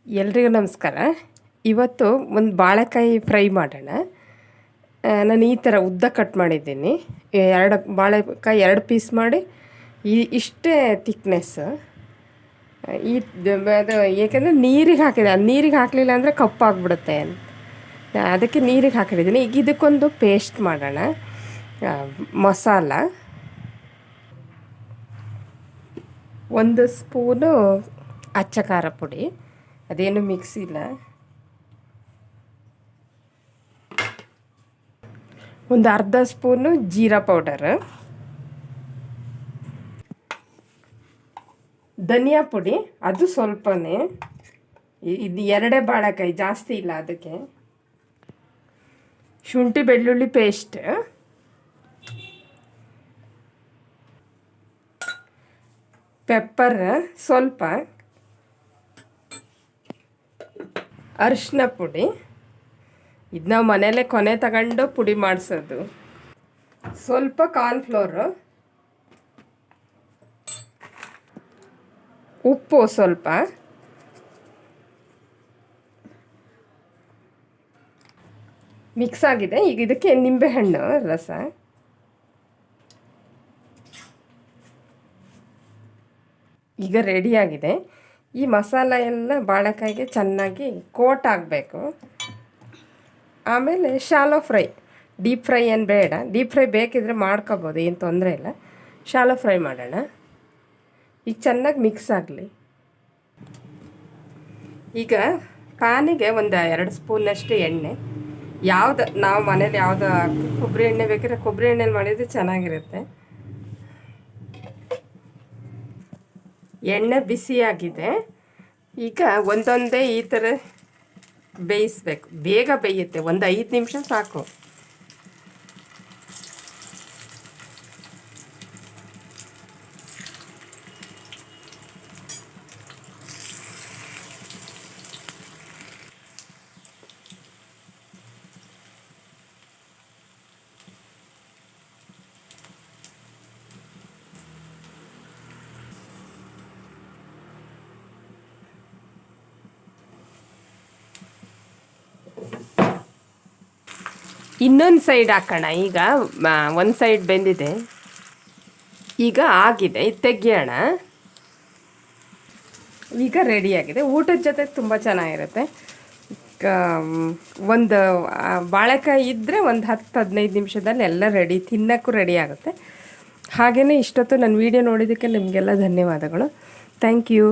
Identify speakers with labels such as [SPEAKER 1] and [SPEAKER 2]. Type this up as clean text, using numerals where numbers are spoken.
[SPEAKER 1] ಎಲ್ರಿಗೂ ನಮಸ್ಕಾರ. ಇವತ್ತು ಒಂದು ಬಾಳೆಕಾಯಿ ಫ್ರೈ ಮಾಡೋಣ. ನಾನು ಈ ಥರ ಉದ್ದ ಕಟ್ ಮಾಡಿದ್ದೀನಿ. ಬಾಳೆಕಾಯಿ 2 ಪೀಸ್ ಮಾಡಿ ಇಷ್ಟೇ ಥಿಕ್ನೆಸ್ಸು. ಅದು ಏಕೆಂದರೆ ನೀರಿಗೆ ಹಾಕಿದೆ, ಅದು ನೀರಿಗೆ ಹಾಕಲಿಲ್ಲ ಅಂದರೆ ಕಪ್ಪಾಗ್ಬಿಡುತ್ತೆ, ಅದಕ್ಕೆ ನೀರಿಗೆ ಹಾಕಿದ್ದೀನಿ. ಈಗ ಇದಕ್ಕೊಂದು ಪೇಸ್ಟ್ ಮಾಡೋಣ. ಮಸಾಲ 1 ಸ್ಪೂನು ಅಚ್ಚ ಖಾರ ಪುಡಿ, ಅದೇನು ಮಿಕ್ಸ್ ಇಲ್ಲ. 1/2 ಸ್ಪೂನು ಜೀರಾ ಪೌಡರ್, ಧನಿಯಾ ಪುಡಿ ಅದು ಸ್ವಲ್ಪನೇ, ಇದು 2 ಬಾಳೆಕಾಯಿ ಜಾಸ್ತಿ ಇಲ್ಲ ಅದಕ್ಕೆ. ಶುಂಠಿ ಬೆಳ್ಳುಳ್ಳಿ ಪೇಸ್ಟ್, ಪೆಪ್ಪರ್ ಸ್ವಲ್ಪ, ಅರಿಶಿನ ಪುಡಿ, ಇದು ನಾವು ಮನೆಯಲ್ಲೇ ಕೊನೆ ತಗೊಂಡು ಪುಡಿ ಮಾಡಿಸೋದು, ಸ್ವಲ್ಪ ಕಾರ್ನ್ಫ್ಲೋರು, ಉಪ್ಪು ಸ್ವಲ್ಪ, ಮಿಕ್ಸ್ ಆಗಿದೆ. ಈಗ ಇದಕ್ಕೆ ನಿಂಬೆಹಣ್ಣು ರಸ, ಈಗ ರೆಡಿಯಾಗಿದೆ. ಈ ಮಸಾಲ ಎಲ್ಲ ಬಾಳೆಕಾಯಿಗೆ ಚೆನ್ನಾಗಿ ಕೋಟ್ ಆಗಬೇಕು. ಆಮೇಲೆ ಶಾಲೋ ಫ್ರೈ, ಡೀಪ್ ಫ್ರೈ ಏನು ಬೇಡ. ಡೀಪ್ ಫ್ರೈ ಬೇಕಿದ್ರೆ ಮಾಡ್ಕೋಬೋದು, ಏನು ತೊಂದರೆ ಇಲ್ಲ. ಶಾಲೋ ಫ್ರೈ ಮಾಡೋಣ. ಈಗ ಚೆನ್ನಾಗಿ ಮಿಕ್ಸ್ ಆಗಲಿ. ಈಗ ಪ್ಯಾನಿಗೆ ಒಂದು 2 ಸ್ಪೂನಷ್ಟು ಎಣ್ಣೆ, ನಾವು ಮನೇಲಿ ಯಾವುದು ಕೊಬ್ಬರಿ ಎಣ್ಣೆ ಬೇಕಿದ್ರೆ ಕೊಬ್ಬರಿ ಎಣ್ಣೆಲಿ ಮಾಡಿದರೆ ಚೆನ್ನಾಗಿರುತ್ತೆ. ಎಣ್ಣೆ ಬಿಸಿಯಾಗಿದೆ. ಈಗ ಒಂದೊಂದೇ ಈ ಥರ ಬೇಯಿಸ್ಬೇಕು, ಬೇಗ ಬೇಯುತ್ತೆ. ಒಂದು 5 ನಿಮಿಷ ಸಾಕು. ಇನ್ನೊಂದು ಸೈಡ್ ಹಾಕೋಣ. ಈಗ ಒಂದು ಸೈಡ್ ಬೆಂದಿದೆ, ಈಗ ಆಗಿದೆ. ಇದು ತೆಗಿಯೋಣ. ಈಗ ರೆಡಿಯಾಗಿದೆ. ಊಟದ ಜೊತೆ ತುಂಬ ಚೆನ್ನಾಗಿರುತ್ತೆ. ಒಂದು ಬಾಳೆಕಾಯಿ ಇದ್ದರೆ ಒಂದು 10-15 ನಿಮಿಷದಲ್ಲಿ ಎಲ್ಲ ರೆಡಿ, ತಿನ್ನೋಕ್ಕೂ ರೆಡಿ ಆಗುತ್ತೆ. ಹಾಗೆಯೇ ಇಷ್ಟೊತ್ತು ನನ್ನ ವೀಡಿಯೋ ನೋಡಿದ್ದಕ್ಕೆ ನಿಮಗೆಲ್ಲ ಧನ್ಯವಾದಗಳು. Thank you.